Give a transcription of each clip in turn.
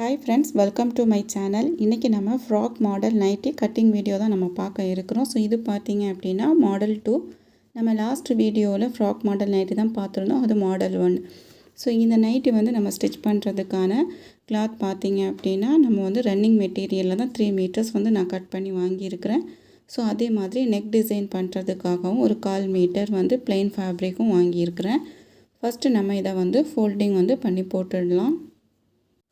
Hi friends, welcome to my channel. இன்றைக்கி நம்ம frock model nightie cutting video தான் நம்ம பார்க்க இருக்கிறோம். ஸோ இது பார்த்தீங்க அப்படின்னா மாடல் 2. நம்ம லாஸ்ட் வீடியோவில் ஃப்ராக் மாடல் நைட்டி தான் பார்த்துருந்தோம். அது மாடல் 1. ஸோ இந்த நைட்டி வந்து நம்ம ஸ்டிச் பண்ணுறதுக்கான கிளாத் பார்த்தீங்க அப்படின்னா நம்ம வந்து ரன்னிங் மெட்டீரியலில் தான் 3 மீட்டர்ஸ் வந்து நான் கட் பண்ணி வாங்கியிருக்கிறேன். ஸோ அதே மாதிரி நெக் டிசைன் பண்ணுறதுக்காகவும் ஒரு 1/4 மீட்டர் வந்து பிளெயின் ஃபேப்ரிக்கும் வாங்கியிருக்கிறேன். ஃபஸ்ட்டு நம்ம இதை வந்து ஃபோல்டிங் வந்து பண்ணி போட்டுடலாம்.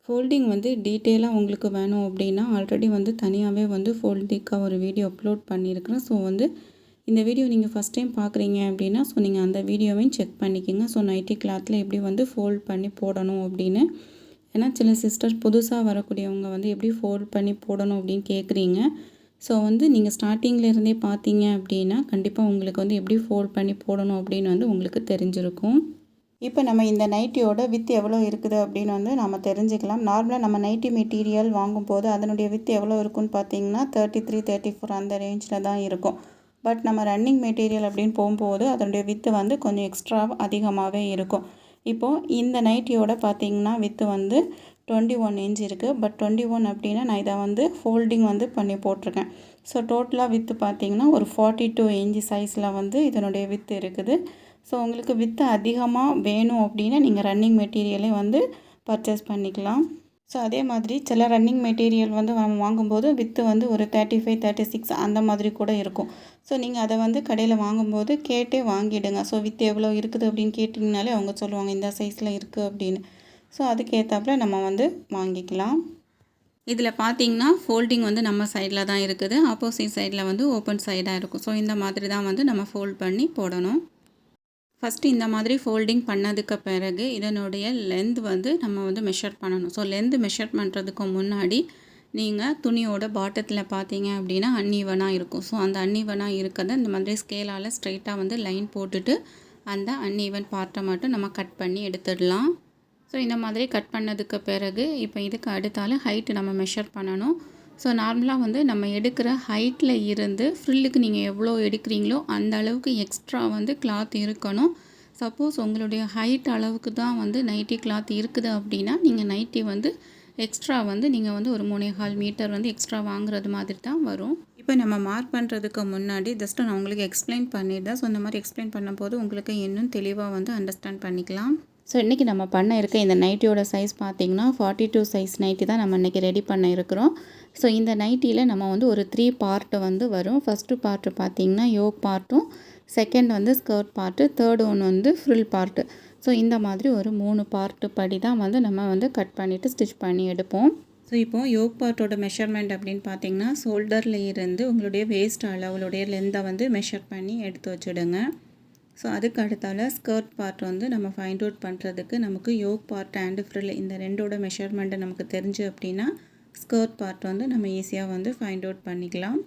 ஃபோல்டிங் வந்து டீட்டெயிலாக உங்களுக்கு வேணும் அப்படின்னா ஆல்ரெடி வந்து தனியாகவே வந்து ஃபோல்டிங்காக ஒரு வீடியோ அப்லோட் பண்ணியிருக்கிறேன். ஸோ வந்து இந்த வீடியோ நீங்கள் ஃபஸ்ட் டைம் பார்க்குறீங்க அப்படின்னா ஸோ நீங்கள் அந்த வீடியோவையும் செக் பண்ணிக்கோங்க. ஸோ நைட்டி கிளாத்தில் எப்படி வந்து ஃபோல்ட் பண்ணி போடணும் அப்படின்னு. ஏன்னா சில சிஸ்டர் புதுசாக வரக்கூடியவங்க வந்து எப்படி ஃபோல்ட் பண்ணி போடணும் அப்படின்னு கேட்குறீங்க. ஸோ வந்து நீங்கள் ஸ்டார்டிங்லேருந்தே பார்த்தீங்க அப்படின்னா கண்டிப்பாக உங்களுக்கு வந்து எப்படி ஃபோல்ட் பண்ணி போடணும் அப்படின்னு வந்து உங்களுக்கு தெரிஞ்சிருக்கும். இப்போ நம்ம இந்த நைட்டியோட வித் எவ்வளோ இருக்குது அப்படின்னு வந்து நம்ம தெரிஞ்சுக்கலாம். நார்மலாக நம்ம நைட்டி மெட்டீரியல் வாங்கும்போது அதனுடைய வித் எவ்வளோ இருக்குன்னு பார்த்தீங்கன்னா 33, 34 அந்த ரேஞ்சில் தான் இருக்கும். பட் நம்ம ரன்னிங் மெட்டீரியல் அப்படின்னு போகும்போது அதனுடைய வித்து வந்து கொஞ்சம் எக்ஸ்ட்ரா அதிகமாகவே இருக்கும். இப்போது இந்த நைட்டியோட பார்த்தீங்கன்னா வித்து வந்து 21 இன்ச் இருக்குது. பட் 21 அப்படின்னா நான் இதை வந்து ஃபோல்டிங் வந்து பண்ணி போட்டிருக்கேன். ஸோ டோட்டலாக வித்து பார்த்தீங்கன்னா ஒரு 42 இன்ச் சைஸில் வந்து இதனுடைய வித்து இருக்குது. ஸோ உங்களுக்கு வித்து அதிகமாக வேணும் அப்படின்னா நீங்கள் ரன்னிங் மெட்டீரியலே வந்து பர்ச்சேஸ் பண்ணிக்கலாம். ஸோ அதே மாதிரி சில ரன்னிங் மெட்டீரியல் வந்து நம்ம வாங்கும்போது வித்து வந்து ஒரு 35, 36 அந்த மாதிரி கூட இருக்கும். ஸோ நீங்கள் அதை வந்து கடையில் வாங்கும்போது கேட்டே வாங்கிடுங்க. ஸோ வித்து எவ்வளோ இருக்குது அப்படின்னு கேட்டிங்கனாலே அவங்க சொல்லுவாங்க இந்த சைஸில் இருக்குது அப்படின்னு. ஸோ அதுக்கேற்றாப்புல நம்ம வந்து வாங்கிக்கலாம். இதில் பார்த்தீங்கன்னா ஃபோல்டிங் வந்து நம்ம சைடில் தான் இருக்குது. ஆப்போசிட் சைடில் வந்து ஓப்பன் சைடாக இருக்கும். ஸோ இந்த மாதிரி தான் வந்து நம்ம ஃபோல்ட் பண்ணி போடணும். ஃபஸ்ட்டு இந்த மாதிரி ஃபோல்டிங் பண்ணதுக்கு பிறகு இதனுடைய லென்த் வந்து நம்ம வந்து மெஷர் பண்ணணும். ஸோ லென்த் மெஷர் பண்ணுறதுக்கு முன்னாடி நீங்கள் துணியோட பாட்டத்தில் பார்த்தீங்க அப்படின்னா அன்ஈவனாக இருக்கும். ஸோ அந்த அன்ஈவனாக இருக்கிறத இந்த மாதிரி ஸ்கேலால் ஸ்ட்ரைட்டாக வந்து லைன் போட்டுட்டு அந்த அன்ஈவன் பார்ட்டை மட்டும் நம்ம கட் பண்ணி எடுத்துடலாம். ஸோ இந்த மாதிரி கட் பண்ணதுக்கு பிறகு இப்போ இதுக்கு அடுத்தால ஹைட்டு நம்ம மெஷர் பண்ணணும். ஸோ நார்மலாக வந்து நம்ம எடுக்கிற ஹைட்டில் இருந்து ஃப்ரில்லுக்கு நீங்கள் எவ்வளோ எடுக்கிறீங்களோ அந்த அளவுக்கு எக்ஸ்ட்ரா வந்து கிளாத் இருக்கணும். சப்போஸ் உங்களுடைய ஹைட் அளவுக்கு தான் வந்து நைட்டி கிளாத் இருக்குது அப்படின்னா நீங்கள் நைட்டி வந்து எக்ஸ்ட்ரா வந்து நீங்கள் வந்து ஒரு 3.25 மீட்டர் வந்து எக்ஸ்ட்ரா வாங்குறது மாதிரி தான் வரும். இப்போ நம்ம மார்க் பண்ணுறதுக்கு முன்னாடி ஜஸ்ட்டு நான் உங்களுக்கு எக்ஸ்பிளைன் பண்ணியிருந்தேன். ஸோ இந்த மாதிரி எக்ஸ்பிளைன் பண்ணும்போது உங்களுக்கு இன்னும் தெளிவாக வந்து அண்டர்ஸ்டாண்ட் பண்ணிக்கலாம். ஸோ இன்றைக்கி நம்ம பண்ண இருக்க இந்த நைட்டியோட சைஸ் பார்த்திங்கன்னா 42 சைஸ் நைட்டி தான் நம்ம இன்றைக்கி ரெடி பண்ண இருக்கிறோம். ஸோ இந்த நைட்டியில் நம்ம வந்து ஒரு 3 பார்ட்டு வந்து வரும். ஃபஸ்ட்டு பார்ட்டு பார்த்திங்கன்னா யோக் பார்ட்டும், செகண்ட் வந்து ஸ்கர்ட் பார்ட்டு, தேர்டு ஒன்று வந்து ஃப்ரில் பார்ட்டு. ஸோ இந்த மாதிரி ஒரு 3 பார்ட்டு படி தான் வந்து நம்ம வந்து கட் பண்ணிவிட்டு ஸ்டிச் பண்ணி எடுப்போம். ஸோ இப்போது யோக் பார்ட்டோட மெஷர்மெண்ட் அப்படின்னு பார்த்திங்கன்னா ஷோல்டரில் இருந்து உங்களுடைய வேஸ்ட் அளவுடைய லென்த்தை வந்து மெஷர் பண்ணி எடுத்து வச்சுடுங்க. ஸோ அதுக்கு அடுத்தால ஸ்கர்ட் பார்ட் வந்து நம்ம ஃபைண்ட் அவுட் பண்ணுறதுக்கு நமக்கு யோக் பார்ட் அண்டு ஃப்ரில் இந்த ரெண்டோட மெஷர்மெண்ட்டு நமக்கு தெரிஞ்சு அப்படின்னா ஸ்கர்ட் பார்ட் வந்து நம்ம ஈஸியாக வந்து ஃபைண்ட் அவுட் பண்ணிக்கலாம்.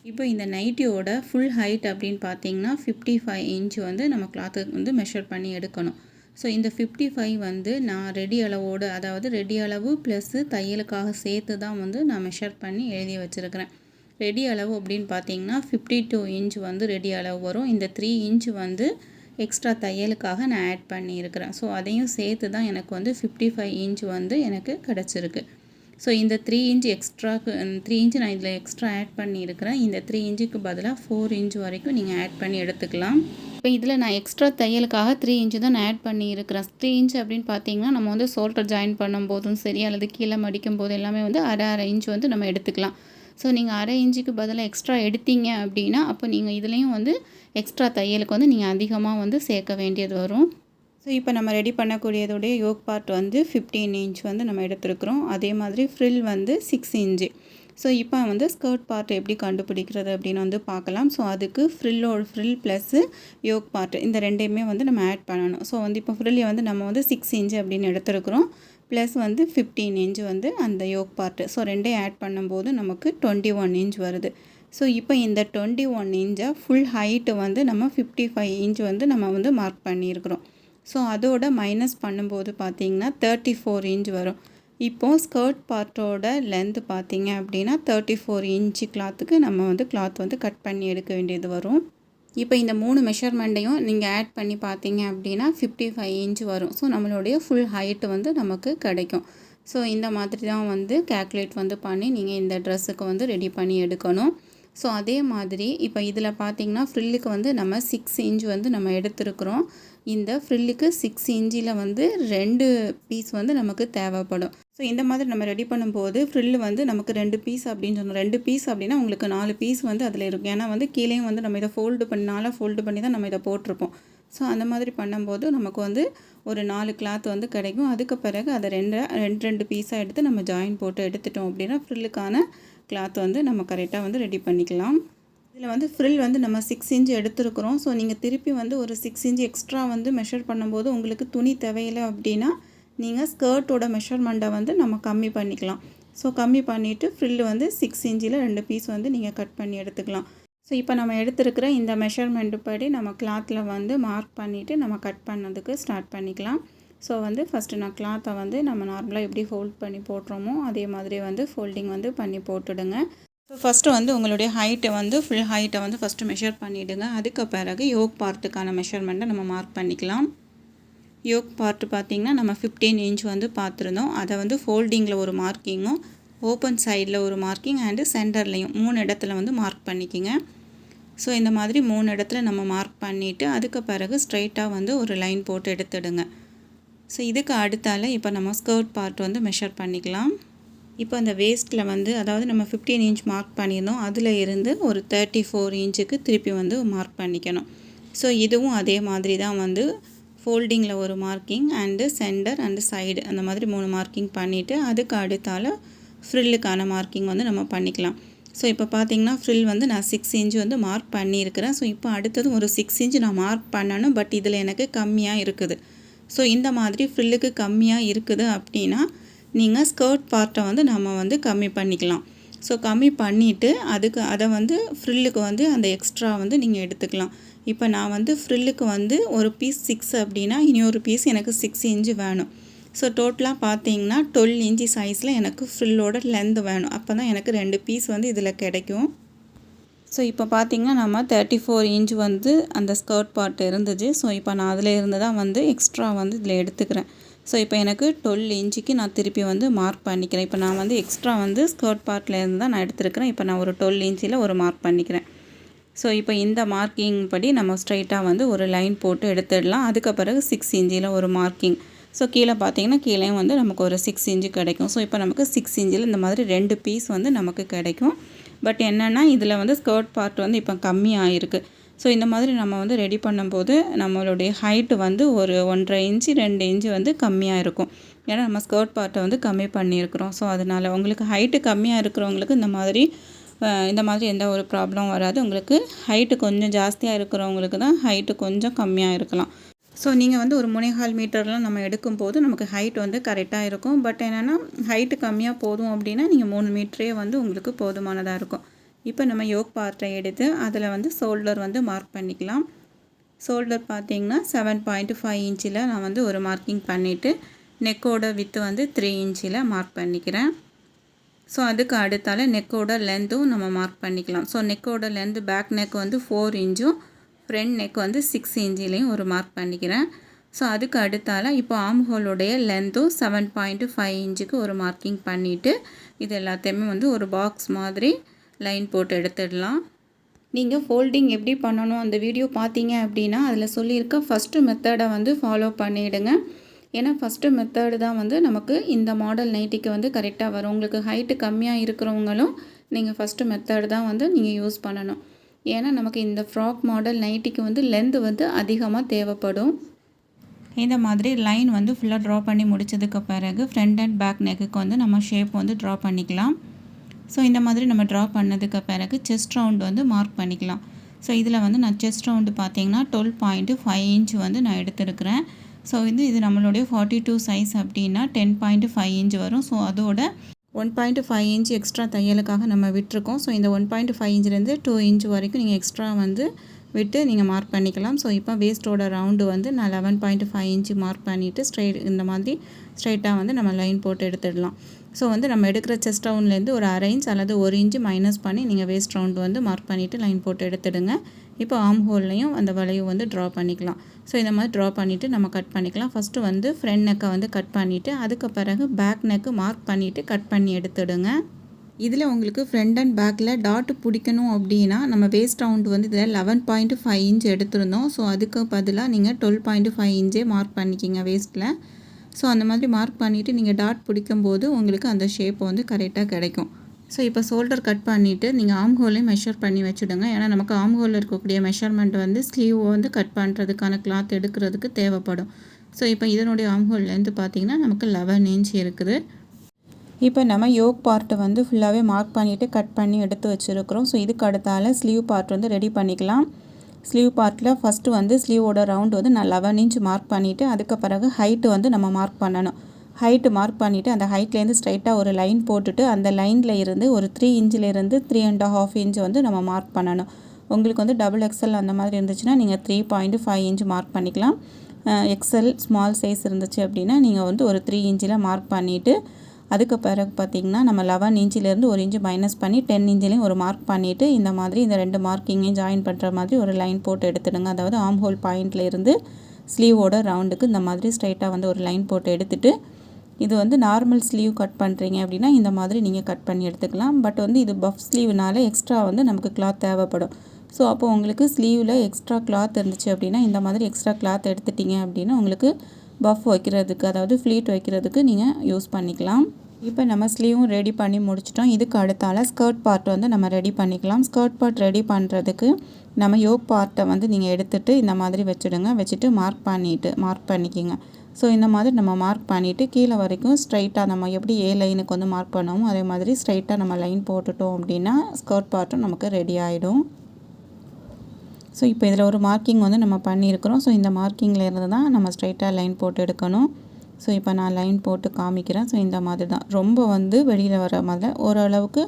இப்போ இந்த நைட்டியோட ஃபுல் ஹைட் அப்படின்னு பார்த்தீங்கன்னா 55 இன்ச் வந்து நம்ம கிளாத்து வந்து மெஷர் பண்ணி எடுக்கணும். ஸோ இந்த 55 வந்து நான் ரெடி அளவோடு, அதாவது ரெடி அளவு ப்ளஸ்ஸு தையலுக்காக சேர்த்து தான் வந்து நான் மெஷர் பண்ணி எழுதி வச்சுருக்கிறேன். ரெடி அளவு அப்படின்னு பார்த்தீங்கன்னா 52 இன்ச் வந்து ரெடி அளவு வரும். இந்த 3 இன்ச் வந்து எக்ஸ்ட்ரா தையலுக்காக நான் ஆட் பண்ணியிருக்கிறேன். ஸோ அதையும் சேர்த்து தான் எனக்கு வந்து 55 இன்ச் வந்து எனக்கு கிடச்சிருக்கு. ஸோ இந்த 3 இன்ச் எக்ஸ்ட்ராக்கு 3 இன்ச் நான் இதில் எக்ஸ்ட்ரா ஆட் பண்ணியிருக்கிறேன். இந்த 3 இன்ச்சுக்கு பதிலாக 4 இன்ச் வரைக்கும் நீங்கள் ஆட் பண்ணி எடுத்துக்கலாம். இப்போ இதில் நான் எக்ஸ்ட்ரா தையலுக்காக 3 இன்ச்சு தான் நான் ஆட் பண்ணியிருக்கிறேன். 3 இன்ச் அப்படின்னு பார்த்தீங்கன்னா நம்ம வந்து ஷோல்டர் ஜாயின் பண்ணும்போதும் சரி அல்லது கீழே மடிக்கும் போது எல்லாமே வந்து அரை இன்ச் வந்து நம்ம எடுத்துக்கலாம். ஸோ நீங்கள் அரை இன்ச்சுக்கு பதிலாக எக்ஸ்ட்ரா எடுத்தீங்க அப்படின்னா அப்போ நீங்கள் இதுலேயும் வந்து எக்ஸ்ட்ரா தையலுக்கு வந்து நீங்கள் அதிகமாக வந்து சேர்க்க வேண்டியது வரும். ஸோ இப்போ நம்ம ரெடி பண்ணக்கூடியதோடைய யோக் பார்ட் வந்து 15 இன்ச் வந்து நம்ம எடுத்துருக்குறோம். அதே மாதிரி ஃப்ரில் வந்து 6 இன்ச்சு. ஸோ இப்போ வந்து ஸ்கர்ட் பார்ட் எப்படி கண்டுபிடிக்கிறது அப்படின்னு வந்து பார்க்கலாம். ஸோ அதுக்கு ஃப்ரில் ப்ளஸ்ஸு யோக் பார்ட் இந்த ரெண்டையுமே வந்து நம்ம ஆட் பண்ணணும். ஸோ வந்து இப்போ ஃப்ரில்லை வந்து நம்ம வந்து 6 இன்ச்சு அப்படின்னு எடுத்துருக்குறோம். ப்ளஸ் வந்து 15 இன்ச் வந்து அந்த யோக் பார்ட்டு. ஸோ ரெண்டையும் ஆட் பண்ணும்போது நமக்கு 21 இன்ச் வருது. ஸோ இப்போ இந்த 21 இன்ச்சை ஃபுல் ஹைட்டு வந்து நம்ம 55 இன்ச் வந்து நம்ம வந்து மார்க் பண்ணியிருக்கிறோம். ஸோ அதோட மைனஸ் பண்ணும்போது பார்த்திங்கன்னா 34 இன்ச் வரும். இப்போது ஸ்கர்ட் பார்ட்டோட லென்த்து பார்த்திங்க அப்படின்னா 34 இன்ச்சு கிளாத்துக்கு நம்ம வந்து கிளாத் வந்து கட் பண்ணி எடுக்க வேண்டியது வரும். இப்போ இந்த 3 மெஷர்மெண்ட்டையும் நீங்கள் ஆட் பண்ணி பார்த்தீங்க அப்படின்னா 55 இன்ச் வரும். ஸோ நம்மளுடைய ஃபுல் ஹைட்டு வந்து நமக்கு கிடைக்கும். ஸோ இந்த மாதிரி தான் வந்து கேல்குலேட் வந்து பண்ணி நீங்கள் இந்த ட்ரெஸ்ஸுக்கு வந்து ரெடி பண்ணி எடுக்கணும். ஸோ அதே மாதிரி இப்போ இதில் பார்த்தீங்கன்னா ஃப்ரில்லுக்கு வந்து நம்ம 6 இன்ச் வந்து நம்ம எடுத்துருக்குறோம். இந்த ஃப்ரில்லுக்கு 6 இன்ச்சில் வந்து 2 பீஸ் வந்து நமக்கு தேவைப்படும். ஸோ இந்த மாதிரி நம்ம ரெடி பண்ணும்போது ஃப்ரில்லு வந்து நமக்கு 2 பீஸ் அப்படின்னு சொன்னோம். 2 பீஸ் அப்படின்னா உங்களுக்கு 4 பீஸ் வந்து அதில் இருக்கும். ஏன்னா வந்து கீழேயும் வந்து நம்ம இதை ஃபோல்டு பண்ணி தான் நம்ம இதை போட்டிருப்போம். ஸோ அந்த மாதிரி பண்ணும்போது நமக்கு வந்து ஒரு 4 கிளாத் வந்து கிடைக்கும். அதுக்கு பிறகு அதை ரெண்டு பீஸாக எடுத்து நம்ம ஜாயின் போட்டு எடுத்துட்டோம் அப்படின்னா ஃப்ரில்லுக்கான கிளாத் வந்து நம்ம கரெக்டாக வந்து ரெடி பண்ணிக்கலாம். இதில் வந்து ஃப்ரில் வந்து நம்ம 6 இன்ச் எடுத்துருக்குறோம். ஸோ நீங்கள் திருப்பி வந்து ஒரு 6 இன்ச் எக்ஸ்ட்ரா வந்து மெஷர் பண்ணும்போது உங்களுக்கு துணி தேவையில்லை அப்படின்னா நீங்கள் ஸ்கர்ட்டோட மெஷர்மெண்ட்டை வந்து நம்ம கம்மி பண்ணிக்கலாம். ஸோ கம்மி பண்ணிவிட்டு ஃப்ரில் வந்து 6 இன்ச்சில் 2 பீஸ் வந்து நீங்கள் கட் பண்ணி எடுத்துக்கலாம். ஸோ இப்போ நம்ம எடுத்துருக்கிற இந்த மெஷர்மெண்ட்டு படி நம்ம கிளாத்தில் வந்து மார்க் பண்ணிவிட்டு நம்ம கட் பண்ணதுக்கு ஸ்டார்ட் பண்ணிக்கலாம். ஸோ வந்து ஃபஸ்ட்டு நான் கிளாத்தை வந்து நம்ம நார்மலாக எப்படி ஃபோல்ட் பண்ணி போட்டுறோமோ அதே மாதிரி வந்து ஃபோல்டிங் வந்து பண்ணி போட்டுடுங்க. ஸோ ஃபஸ்ட்டு வந்து உங்களுடைய ஹைட்டை வந்து ஃபுல் ஹைட்டை வந்து ஃபஸ்ட்டு மெஷர் பண்ணிவிடுங்க. அதுக்கு பிறகு யோக் பார்ட்டுக்கான மெஷர்மெண்ட்டை நம்ம மார்க் பண்ணிக்கலாம். யோக் பார்ட்டு பார்த்திங்கன்னா நம்ம 15 இன்ச் வந்து பார்த்துருந்தோம். அதை வந்து ஃபோல்டிங்கில் ஒரு மார்க்கிங்கும் ஓப்பன் சைடில் ஒரு மார்க்கிங் அண்டு சென்டர்லேயும் 3 இடத்துல வந்து மார்க் பண்ணிக்கிங்க. ஸோ இந்த மாதிரி 3 இடத்துல நம்ம மார்க் பண்ணிவிட்டு அதுக்கு பிறகு ஸ்ட்ரைட்டாக வந்து ஒரு லைன் போட்டு எடுத்துடுங்க. ஸோ இதுக்கு அடுத்தால இப்போ நம்ம ஸ்கர்ட் பார்ட் வந்து மெஷர் பண்ணிக்கலாம். இப்போ அந்த வேஸ்ட்டில் வந்து அதாவது நம்ம 15 இன்ச் மார்க் பண்ணியிருந்தோம், அதில் இருந்து ஒரு 34 இன்ச்சுக்கு திருப்பி வந்து மார்க் பண்ணிக்கணும். ஸோ இதுவும் அதே மாதிரி தான் வந்து ஃபோல்டிங்கில் ஒரு marking and centre and side அந்த மாதிரி 3 மார்க்கிங் பண்ணிவிட்டு அதுக்கு அடுத்தால ஃப்ரில்லுக்கான மார்க்கிங் வந்து நம்ம பண்ணிக்கலாம். ஸோ இப்போ பார்த்தீங்கன்னா ஃப்ரில் வந்து நான் 6 இன்ச் வந்து மார்க் பண்ணியிருக்கிறேன். ஸோ இப்போ அடுத்தது ஒரு 6 இன்ச் நான் மார்க் பண்ணணும், பட் இதில் எனக்கு கம்மியாக இருக்குது. ஸோ இந்த மாதிரி ஃப்ரில்லுக்கு கம்மியாக இருக்குது அப்படின்னா நீங்கள் ஸ்கர்ட் பார்ட்டை வந்து நம்ம வந்து கம்மி பண்ணிக்கலாம். ஸோ கம்மி பண்ணிவிட்டு அதை வந்து ஃப்ரில்லுக்கு வந்து அந்த எக்ஸ்ட்ரா வந்து நீங்கள் எடுத்துக்கலாம். இப்போ நான் வந்து ஃப்ரில்லுக்கு வந்து ஒரு பீஸ் 6 அப்படின்னா இன்னொரு பீஸ் எனக்கு 6 இன்ச்சு வேணும். ஸோ டோட்டலாக பார்த்தீங்கன்னா 12 இன்ச்சி சைஸில் எனக்கு ஃப்ரில்லோட லென்த் வேணும். அப்போ தான் எனக்கு 2 பீஸ் வந்து இதில் கிடைக்கும். ஸோ இப்போ பார்த்திங்கன்னா நம்ம 34 இன்ச் வந்து அந்த ஸ்கர்ட் பார்ட் இருந்துச்சு. ஸோ இப்போ நான் அதில் இருந்து தான் வந்து எக்ஸ்ட்ரா வந்து இதில் எடுத்துக்கிறேன். ஸோ இப்போ எனக்கு 12 இன்ச்சுக்கு நான் திருப்பி வந்து மார்க் பண்ணிக்கிறேன். இப்போ நான் வந்து எக்ஸ்ட்ரா வந்து ஸ்கர்ட் பார்ட்டில் இருந்து தான் நான் எடுத்துருக்கிறேன். இப்போ நான் ஒரு 12 இன்ச்சில் ஒரு மார்க் பண்ணிக்கிறேன். ஸோ இப்போ இந்த மார்க்கிங் படி நம்ம ஸ்ட்ரைட்டாக வந்து ஒரு லைன் போட்டு எடுத்துடலாம். அதுக்கு பிறகு 6 இன்ச்சில் ஒரு மார்க்கிங். ஸோ கீழே பார்த்தீங்கன்னா கீழேயும் வந்து நமக்கு ஒரு 6 இன்ச்சு கிடைக்கும். ஸோ இப்போ நமக்கு 6 இன்ச்சில் இந்த மாதிரி 2 பீஸ் வந்து நமக்கு கிடைக்கும். பட் என்னென்னா இதில் வந்து ஸ்கர்ட் பார்ட் வந்து இப்போ கம்மியாக இருக்குது. ஸோ இந்த மாதிரி நம்ம வந்து ரெடி பண்ணும்போது நம்மளுடைய ஹைட்டு வந்து ஒரு 1.5 இன்ச்சு 2 இன்ச்சு வந்து கம்மியாக இருக்கும். ஏன்னா நம்ம ஸ்கர்ட் பார்ட்டை வந்து கம்மி பண்ணியிருக்கிறோம். ஸோ அதனால் உங்களுக்கு ஹைட்டு கம்மியாக இருக்கிறவங்களுக்கு இந்த மாதிரி எந்த ஒரு ப்ராப்ளம் வராது. உங்களுக்கு ஹைட்டு கொஞ்சம் ஜாஸ்தியாக இருக்கிறவங்களுக்கு தான் ஹைட்டு கொஞ்சம் கம்மியாக இருக்கலாம். ஸோ நீங்கள் வந்து ஒரு 3.25 மீட்டர்லாம் நம்ம எடுக்கும்போது நமக்கு ஹைட் வந்து கரெக்டாக இருக்கும். பட் என்னென்னா ஹைட்டு கம்மியாக போதும் அப்படின்னா நீங்கள் 3 மீட்டரே வந்து உங்களுக்கு போதுமானதாக இருக்கும். இப்போ நம்ம யோக் பார்ட்டை எடுத்து அதில் வந்து ஷோல்டர் வந்து மார்க் பண்ணிக்கலாம். ஷோல்டர் பார்த்திங்கன்னா 7.5 இன்ச்சில் நான் வந்து ஒரு மார்க்கிங் பண்ணிவிட்டு நெக்கோட வித்து வந்து 3 இன்ச்சில் மார்க் பண்ணிக்கிறேன். ஸோ அதுக்கு அடுத்தால நெக்கோட லென்த்தும் நம்ம மார்க் பண்ணிக்கலாம். ஸோ நெக்கோட லென்த்து பேக் நெக் வந்து 4 இன்ச்சும் ஃப்ரண்ட் நெக் வந்து 6 இன்ச்சிலையும் ஒரு மார்க் பண்ணிக்கிறேன். ஸோ அதுக்கு அடுத்தால இப்போ ஆர்ம் ஹோலோடைய லென்த்தும் 7.5 இன்ச்சுக்கு ஒரு மார்க்கிங் பண்ணிவிட்டு இது எல்லாத்தையுமே வந்து ஒரு பாக்ஸ் மாதிரி லைன் போட்டு எடுத்துடலாம். நீங்கள் ஃபோல்டிங் எப்படி பண்ணணும் அந்த வீடியோ பார்த்தீங்க அப்படின்னா அதில் சொல்லியிருக்க ஃபஸ்ட்டு மெத்தடை வந்து ஃபாலோ பண்ணிவிடுங்க. ஏன்னா ஃபஸ்ட்டு மெத்தடு தான் வந்து நமக்கு இந்த மாடல் நைட்டிக்கு வந்து கரெக்டாக வரும். உங்களுக்கு ஹைட்டு கம்மியாக இருக்கிறவங்களும் நீங்கள் ஃபஸ்ட்டு மெத்தடு தான் வந்து நீங்கள் யூஸ் பண்ணணும். ஏன்னா நமக்கு இந்த ஃப்ராக் மாடல் நைட்டிக்கு வந்து லென்த்து வந்து அதிகமாக தேவைப்படும். இந்த மாதிரி லைன் வந்து ஃபுல்லாக ட்ரா பண்ணி முடித்ததுக்கு பிறகு ஃப்ரண்ட் அண்ட் பேக் நெக்குக்கு வந்து நம்ம ஷேப் வந்து ட்ரா பண்ணிக்கலாம். ஸோ இந்த மாதிரி நம்ம ட்ரா பண்ணதுக்கு பிறகு செஸ்ட் ரவுண்டு வந்து மார்க் பண்ணிக்கலாம். ஸோ இதில் வந்து நான் செஸ்ட் ரவுண்டு பார்த்தீங்கன்னா 12.5 இன்ச் வந்து நான் எடுத்துருக்கிறேன். ஸோ இது நம்மளுடைய 42 சைஸ் அப்படின்னா 10.5 இன்ச் வரும். ஸோ அதோட 1.5 இன்ச் எக்ஸ்ட்ரா தையலுக்காக நம்ம விட்டுருக்கோம். ஸோ இந்த 1.5 இன்ச்லேருந்து 2 இன்ச் வரைக்கும் நீங்கள் எக்ஸ்ட்ரா வந்து விட்டு நீங்கள் மார்க் பண்ணிக்கலாம். ஸோ இப்போ வேஸ்ட்டோட ரவுண்டு வந்து நான் 11.5 இன்ச்சு மார்க் பண்ணிவிட்டு இந்த மாதிரி ஸ்ட்ரைட்டாக வந்து நம்ம லைன் போட்டு எடுத்துடலாம். ஸோ வந்து நம்ம எடுக்கிற செஸ்ட் ரவுண்ட்லேருந்து ஒரு 1/2 இன்ச் அல்லது 1 இன்ச்சு மைனஸ் பண்ணி நீங்கள் வேஸ்ட் ரவுண்டு வந்து மார்க் பண்ணிவிட்டு லைன் போட்டு எடுத்துடுங்க. இப்போ ஆர்ம் ஹோல்லையும் அந்த வளைவு வந்து ட்ரா பண்ணிக்கலாம். ஸோ இந்த மாதிரி ட்ரா பண்ணிவிட்டு நம்ம கட் பண்ணிக்கலாம். ஃபஸ்ட்டு வந்து ஃப்ரண்ட் நெக்கை வந்து கட் பண்ணிவிட்டு அதுக்கு பிறகு பேக் நெக்கு மார்க் பண்ணிவிட்டு கட் பண்ணி எடுத்துடுங்க. இதில் உங்களுக்கு ஃப்ரண்ட் அண்ட் பேக்கில் டாட் பிடிக்கணும் அப்படின்னா நம்ம வேஸ்ட் ரவுண்ட் வந்து இதில் 11.5 இன்ச் எடுத்திருந்தோம். ஸோ அதுக்கு பதிலாக நீங்கள் 12.5 இன்ச்சே மார்க் பண்ணிக்கிங்க வேஸ்ட்டில். ஸோ அந்த மாதிரி மார்க் பண்ணிவிட்டு நீங்கள் டாட் பிடிக்கும்போது உங்களுக்கு அந்த ஷேப் வந்து கரெக்டாக கிடைக்கும். ஸோ இப்போ ஷோல்டர் கட் பண்ணிவிட்டு நீங்கள் ஆர்ம் ஹோலையும் மெஷர் பண்ணி வச்சுடுங்க. ஏன்னா நமக்கு ஆர்ம் ஹோலில் இருக்கக்கூடிய மெஷர்மெண்ட் வந்து ஸ்லீவை வந்து கட் பண்ணுறதுக்கான கிளாத் எடுக்கிறதுக்கு தேவைப்படும். ஸோ இப்போ இதனுடைய ஆர்ம் ஹோல்லேருந்து பார்த்திங்கன்னா நமக்கு 11 இன்ச் இருக்குது. இப்போ நம்ம யோக் பார்ட்டை வந்து ஃபுல்லாகவே மார்க் பண்ணிவிட்டு கட் பண்ணி எடுத்து வச்சுருக்கிறோம். ஸோ இதுக்கு அடுத்தால ஸ்லீவ் பார்ட் வந்து ரெடி பண்ணிக்கலாம். ஸ்லீவ் பார்ட்டில் ஃபஸ்ட்டு வந்து ஸ்லீவோட ரவுண்டு வந்து நான் 11 இன்ச் மார்க் பண்ணிவிட்டு அதுக்கு பிறகு ஹைட்டு வந்து நம்ம மார்க் பண்ணணும். ஹைட்டு மார்க் பண்ணிவிட்டு அந்த ஹைட்லேருந்து ஸ்ட்ரைட்டாக ஒரு லைன் போட்டுட்டு அந்த லைனில் இருந்து ஒரு 3 இன்ச்சிலேருந்து 3.5 இன்ச் வந்து நம்ம மார்க் பண்ணணும். உங்களுக்கு வந்து டபுள் எக்ஸ்எல் அந்த மாதிரி இருந்துச்சுன்னா நீங்கள் 3.5 இன்ச் மார்க் பண்ணிக்கலாம். எக்ஸ்எல் ஸ்மால் சைஸ் இருந்துச்சு அப்படின்னா நீங்கள் வந்து ஒரு 3 இன்ச்சில் மார்க் பண்ணிவிட்டு அதுக்கு பிறகு பார்த்திங்கன்னா நம்ம 11 இன்ச்சிலேருந்து ஒரு இன்ச்சு மைனஸ் பண்ணி 10 இன்ச்சிலையும் ஒரு மார்க் பண்ணிவிட்டு இந்த மாதிரி இந்த 2 மார்க்கிங்கையும் ஜாயின் பண்ணுற மாதிரி ஒரு லைன் போட்டு எடுத்துடுங்க. அதாவது ஆர்ம் ஹோல் பாயிண்ட்லேருந்து ஸ்லீவோட ரவுண்டுக்கு இந்த மாதிரி ஸ்ட்ரைட்டாக வந்து ஒரு லைன் போட்டு எடுத்துகிட்டு இது வந்து நார்மல் ஸ்லீவ் கட் பண்ணுறீங்க அப்படின்னா இந்த மாதிரி நீங்கள் கட் பண்ணி எடுத்துக்கலாம். பட் வந்து இது பஃப் ஸ்லீவ்னால எக்ஸ்ட்ரா வந்து நமக்கு கிளாத் தேவைப்படும். ஸோ அப்போ உங்களுக்கு ஸ்லீவில் எக்ஸ்ட்ரா கிளாத் இருந்துச்சு அப்படின்னா இந்த மாதிரி எக்ஸ்ட்ரா கிளாத் எடுத்துட்டிங்க அப்படின்னா உங்களுக்கு பஃப் வைக்கிறதுக்கு அதாவது ஃப்ளீட் வைக்கிறதுக்கு நீங்கள் யூஸ் பண்ணிக்கலாம். இப்போ நம்ம ஸ்லீவும் ரெடி பண்ணி முடிச்சிட்டோம். இதுக்கு அடுத்தால ஸ்கர்ட் பார்ட் வந்து நம்ம ரெடி பண்ணிக்கலாம். ஸ்கர்ட் பார்ட் ரெடி பண்ணுறதுக்கு நம்ம யோக் பார்ட்டை வந்து நீங்கள் எடுத்துகிட்டு இந்த மாதிரி வச்சுடுங்க. வச்சுட்டு மார்க் பண்ணிக்கிங்க. ஸோ இந்த மாதிரி நம்ம மார்க் பண்ணிவிட்டு கீழே வரைக்கும் ஸ்ட்ரைட்டாக நம்ம எப்படி ஏ லைனுக்கு வந்து மார்க் பண்ணுவோமோ அதே மாதிரி ஸ்ட்ரைட்டாக நம்ம லைன் போட்டுட்டோம் அப்படின்னா ஸ்கர்ட் பார்ட்டும் நமக்கு ரெடி ஆகிடும். ஸோ இப்போ இதில் ஒரு மார்க்கிங் வந்து நம்ம பண்ணியிருக்கிறோம். ஸோ இந்த மார்க்கிங்கில் இருந்து தான் நம்ம ஸ்ட்ரைட்டாக லைன் போட்டு எடுக்கணும். ஸோ இப்போ நான் லைன் போட்டு காமிக்கிறேன். ஸோ இந்த மாதிரி தான் ரொம்ப வந்து வெளியில் வர மாதிரி ஓரளவுக்கு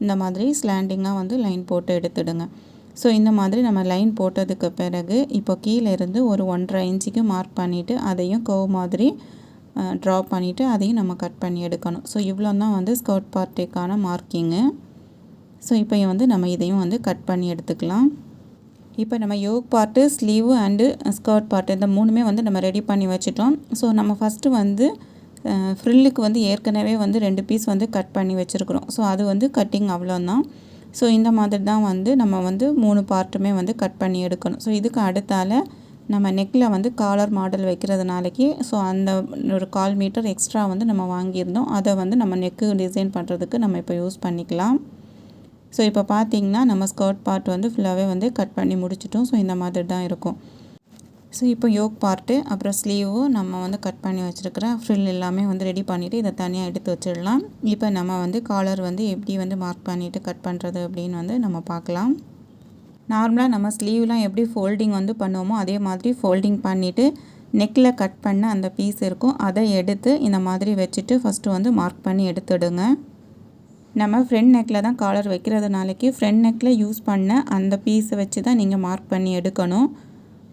இந்த மாதிரி ஸ்லாண்டிங்காக வந்து லைன் போட்டு எடுத்துடுங்க. ஸோ இந்த மாதிரி நம்ம லைன் போட்டதுக்கு பிறகு இப்போ கீழே இருந்து ஒரு 1.5 இன்ச்சுக்கு மார்க் பண்ணிவிட்டு அதையும் கர்வ் மாதிரி ட்ரா பண்ணிவிட்டு அதையும் நம்ம கட் பண்ணி எடுக்கணும். ஸோ இவ்வளோ தான் வந்து ஸ்கர்ட் பார்ட்டுக்கான மார்க்கிங்கு. ஸோ இப்போ வந்து நம்ம இதையும் வந்து கட் பண்ணி எடுத்துக்கலாம். இப்போ நம்ம yoke part sleeve and skirt part இந்த மூணுமே வந்து நம்ம ரெடி பண்ணி வச்சுட்டோம். ஸோ நம்ம ஃபஸ்ட்டு வந்து ஃப்ரில்லுக்கு வந்து ஏற்கனவே வந்து 2 பீஸ் வந்து கட் பண்ணி வச்சுருக்குறோம். ஸோ அது வந்து கட்டிங் அவ்வளோதான். ஸோ இந்த மாதிரி தான் வந்து நம்ம வந்து 3 பார்ட்டுமே வந்து கட் பண்ணி எடுக்கணும். ஸோ இதுக்கு அடுத்தால நம்ம நெக்கில் வந்து காலர் மாடல் வைக்கிறதுனாலக்கு ஸோ அந்த ஒரு 1/4 மீட்டர் எக்ஸ்ட்ரா வந்து நம்ம வாங்கியிருந்தோம். அதை வந்து நம்ம நெக்கு டிசைன் பண்ணுறதுக்கு நம்ம இப்போ யூஸ் பண்ணிக்கலாம். ஸோ இப்போ பார்த்திங்கன்னா நம்ம ஸ்கர்ட் பார்ட் வந்து ஃபுல்லாகவே வந்து கட் பண்ணி முடிச்சிட்டோம். ஸோ இந்த மாதிரி தான் இருக்கும். ஸோ இப்போ யோக் பார்ட்டு அப்புறம் ஸ்லீவும் நம்ம வந்து கட் பண்ணி வச்சுருக்கிற ஃப்ரில் எல்லாமே வந்து ரெடி பண்ணிவிட்டு இதை தனியாக எடுத்து வச்சிடலாம். இப்போ நம்ம வந்து காலர் வந்து எப்படி வந்து மார்க் பண்ணிவிட்டு கட் பண்ணுறது அப்படின்னு வந்து நம்ம பார்க்கலாம். நார்மலாக நம்ம ஸ்லீவ்லாம் எப்படி ஃபோல்டிங் வந்து பண்ணுவோமோ அதே மாதிரி ஃபோல்டிங் பண்ணிவிட்டு நெக்கில் கட் பண்ண அந்த பீஸ் இருக்கும் அதை எடுத்து இந்த மாதிரி வச்சுட்டு ஃபஸ்ட்டு வந்து மார்க் பண்ணி எடுத்துடுங்க. நம்ம ஃப்ரண்ட் நெக்கில் தான் காலர் வைக்கிறதுனாலக்கு ஃப்ரண்ட் நெக்கில் யூஸ் பண்ண அந்த பீஸை வச்சு தான் நீங்கள் மார்க் பண்ணி எடுக்கணும்.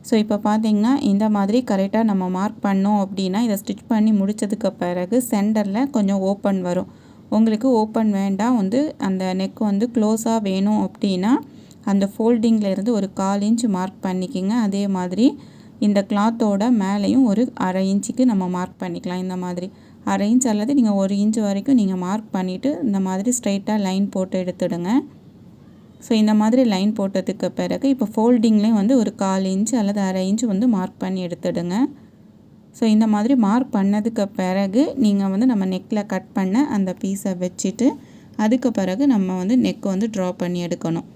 ஸோ இப்போ பார்த்திங்கன்னா இந்த மாதிரி கரெக்டாக நம்ம மார்க் பண்ணோம் அப்படின்னா இதை ஸ்டிச் பண்ணி முடித்ததுக்கு பிறகு சென்டரில் கொஞ்சம் ஓப்பன் வரும். உங்களுக்கு ஓப்பன் வேண்டாம் வந்து அந்த நெக் வந்து க்ளோஸாக வேணும் அப்படின்னா அந்த ஃபோல்டிங்கில் இருந்து ஒரு 1/4 இன்ச் மார்க் பண்ணிக்கிங்க. அதே மாதிரி இந்த கிளாத்தோட மேலேயும் ஒரு 1/2 இன்ச்சுக்கு நம்ம மார்க் பண்ணிக்கலாம். இந்த மாதிரி 1/2 இன்ச் அல்லது நீங்கள் 1 இன்ச் வரைக்கும் நீங்கள் மார்க் பண்ணிவிட்டு இந்த மாதிரி ஸ்ட்ரைட்டாக லைன் போட்டு எடுத்துடுங்க. ஸோ இந்த மாதிரி லைன் போட்டதுக்கு பிறகு இப்போ ஃபோல்டிங்லேயும் வந்து ஒரு 1/4 இன்ச் அல்லது 1/2 இன்ச் வந்து மார்க் பண்ணி எடுத்துடுங்க. ஸோ இந்த மாதிரி மார்க் பண்ணதுக்கு பிறகு நீங்கள் வந்து நம்ம நெக்கில் கட் பண்ண அந்த பீஸை வச்சுட்டு அதுக்கு பிறகு நம்ம வந்து நெக் வந்து ட்ரா பண்ணி எடுக்கணும்.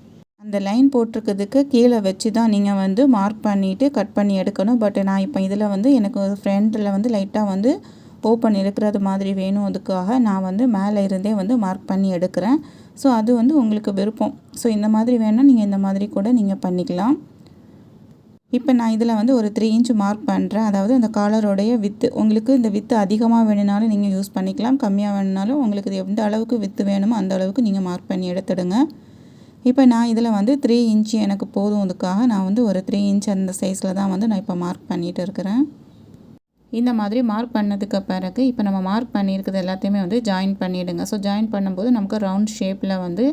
அந்த லைன் போட்டிருக்கிறதுக்கு கீழே வச்சு தான் நீங்கள் வந்து மார்க் பண்ணிவிட்டு கட் பண்ணி எடுக்கணும். பட் நான் இப்போ இதில் வந்து எனக்கு ஃப்ரண்ட்டில் வந்து லைட்டாக வந்து ஓப்பன் இருக்கிறது மாதிரி வேணும். அதுக்காக நான் வந்து மேலே இருந்தே வந்து மார்க் பண்ணி எடுக்கிறேன். ஸோ அது வந்து உங்களுக்கு விருப்பம். ஸோ இந்த மாதிரி வேணால் நீங்கள் இந்த மாதிரி கூட நீங்கள் பண்ணிக்கலாம். இப்போ நான் இதில் வந்து ஒரு 3 இன்ச் மார்க் பண்ணுறேன். அதாவது அந்த காலரோடைய வித்து உங்களுக்கு இந்த வித்து அதிகமாக வேணுனாலும் நீங்கள் யூஸ் பண்ணிக்கலாம். கம்மியாக வேணுனாலும் உங்களுக்கு இது எந்த அளவுக்கு வித்து வேணுமோ அந்த அளவுக்கு நீங்கள் மார்க் பண்ணி எடுத்துடுங்க. இப்போ நான் இதில் வந்து 3 இன்ச் எனக்கு போதும். அதுக்காக நான் வந்து ஒரு 3 இன்ச் அந்த சைஸில் தான் வந்து நான் இப்போ மார்க் பண்ணிகிட்டு இருக்கிறேன். இந்த மாதிரி மார்க் பண்ணதுக்கு பிறகு இப்போ நம்ம மார்க் பண்ணியிருக்கிறது எல்லாத்தையுமே வந்து ஜாயின் பண்ணிவிடுங்க. ஸோ ஜாயின் பண்ணும்போது நமக்கு ரவுண்ட் ஷேப்பில் வந்து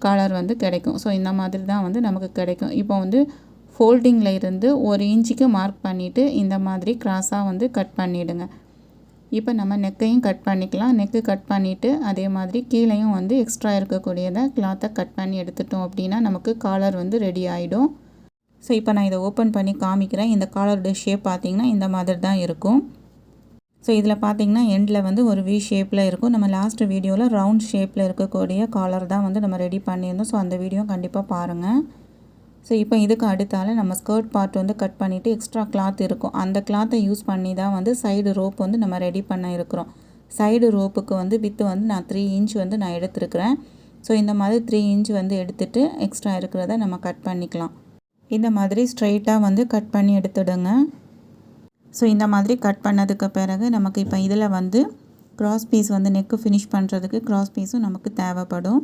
காலர் வந்து கிடைக்கும். ஸோ இந்த மாதிரி தான் வந்து நமக்கு கிடைக்கும். இப்போ வந்து ஃபோல்டிங்கில் இருந்து 1 இன்ச்சுக்கு மார்க் பண்ணிவிட்டு இந்த மாதிரி கிராஸாக வந்து கட் பண்ணிவிடுங்க. இப்போ நம்ம நெக்கையும் கட் பண்ணிக்கலாம். நெக்கு கட் பண்ணிவிட்டு அதே மாதிரி கீழேயும் வந்து எக்ஸ்ட்ரா இருக்கக்கூடியதை கிளாத்தை கட் பண்ணி எடுத்துட்டோம் அப்படின்னா நமக்கு காலர் வந்து ரெடி ஆகிடும். ஸோ இப்போ நான் இதை ஓப்பன் பண்ணி காமிக்கிறேன். இந்த காலரோட ஷேப் பார்த்திங்கன்னா இந்த மாதிரி தான் இருக்கும். ஸோ இதில் பார்த்திங்கன்னா எண்டில் வந்து ஒரு வி ஷேப்பில் இருக்கும். நம்ம லாஸ்ட் வீடியோவில் ரவுண்ட் ஷேப்பில் இருக்கக்கூடிய காலர் தான் வந்து நம்ம ரெடி பண்ணியிருந்தோம். ஸோ அந்த வீடியோ கண்டிப்பாக பாருங்கள். ஸோ இப்போ இதுக்கு அடுத்தால நம்ம ஸ்கர்ட் பார்ட் வந்து கட் பண்ணிவிட்டு எக்ஸ்ட்ரா கிளாத் இருக்கும். அந்த கிளாத்தை யூஸ் பண்ணி தான் வந்து சைடு ரோப் வந்து நம்ம ரெடி பண்ண இருக்கிறோம். சைடு ரோப்புக்கு வந்து வித்து வந்து நான் 3 இன்ச் வந்து நான் எடுத்துருக்கிறேன். ஸோ இந்த மாதிரி 3 இன்ச் வந்து எடுத்துகிட்டு எக்ஸ்ட்ரா இருக்கிறத நம்ம கட் பண்ணிக்கலாம். இந்த மாதிரி ஸ்ட்ரைட்டாக வந்து கட் பண்ணி எடுத்துடுங்க. ஸோ இந்த மாதிரி கட் பண்ணதுக்கு பிறகு நமக்கு இப்போ இதில் வந்து கிராஸ் பீஸ் வந்து நெக்கு ஃபினிஷ் பண்ணுறதுக்கு கிராஸ் பீஸும் நமக்கு தேவைப்படும்.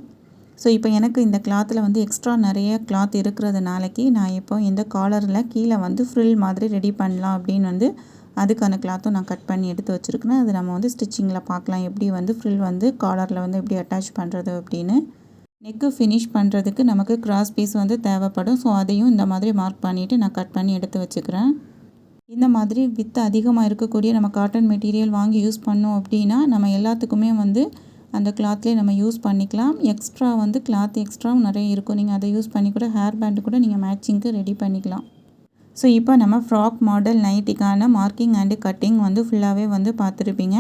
ஸோ இப்போ எனக்கு இந்த கிளாத்தில் வந்து எக்ஸ்ட்ரா நிறைய கிளாத் இருக்கிறதுனாலக்கு நான் இப்போ இந்த காலரில் கீழே வந்து ஃப்ரில் மாதிரி ரெடி பண்ணலாம் அப்படின்னு வந்து அதுக்கான கிளாத்தும் நான் கட் பண்ணி எடுத்து வச்சுருக்கேன். அது நம்ம வந்து ஸ்டிச்சிங்கில் பார்க்கலாம் எப்படி வந்து ஃப்ரில் வந்து காலரில் வந்து எப்படி அட்டாச் பண்ணுறது அப்படின்னு. நெக்கு ஃபினிஷ் பண்ணுறதுக்கு நமக்கு கிராஸ் பீஸ் வந்து தேவைப்படும். ஸோ அதையும் இந்த மாதிரி மார்க் பண்ணிவிட்டு நான் கட் பண்ணி எடுத்து வச்சுக்கிறேன். இந்த மாதிரி வித்து அதிகமாக இருக்கக்கூடிய நம்ம காட்டன் மெட்டீரியல் வாங்கி யூஸ் பண்ணோம் அப்படின்னா நம்ம எல்லாத்துக்குமே வந்து அந்த கிளாத்லேயே நம்ம யூஸ் பண்ணிக்கலாம். எக்ஸ்ட்ரா வந்து கிளாத் எக்ஸ்ட்ராவும் நிறைய இருக்கும். நீங்கள் அதை யூஸ் பண்ணி கூட ஹேர் பேண்டு கூட நீங்கள் மேட்சிங்க்கு ரெடி பண்ணிக்கலாம். ஸோ இப்போ நம்ம ஃப்ராக் மாடல் நைட்டிக்கான மார்க்கிங் அண்டு கட்டிங் வந்து ஃபுல்லாகவே வந்து பார்த்துருப்பீங்க.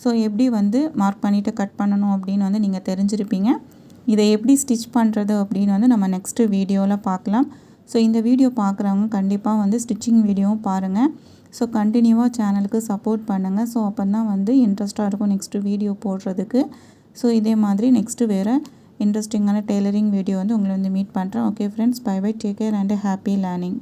ஸோ எப்படி வந்து மார்க் பண்ணிவிட்டு கட் பண்ணணும் அப்படின்னு வந்து நீங்கள் தெரிஞ்சிருப்பீங்க. இதை எப்படி ஸ்டிச் பண்ணுறது அப்படின்னு வந்து நம்ம நெக்ஸ்ட்டு வீடியோவில் பார்க்கலாம். ஸோ இந்த வீடியோ பார்க்குறவங்க கண்டிப்பாக வந்து ஸ்டிச்சிங் வீடியோவும் பாருங்கள். ஸோ கண்டினியூவாக சேனலுக்கு சப்போர்ட் பண்ணுங்கள். ஸோ அப்போ தான் வந்து இன்ட்ரெஸ்ட்டாக இருக்கும் நெக்ஸ்ட்டு வீடியோ போடுறதுக்கு. ஸோ இதே மாதிரி நெக்ஸ்ட்டு வேறு இன்ட்ரெஸ்டிங்கான டெய்லரிங் வீடியோ வந்து உங்களை வந்து மீட் பண்ணுறேன். Okay friends, bye bye, take care and happy learning.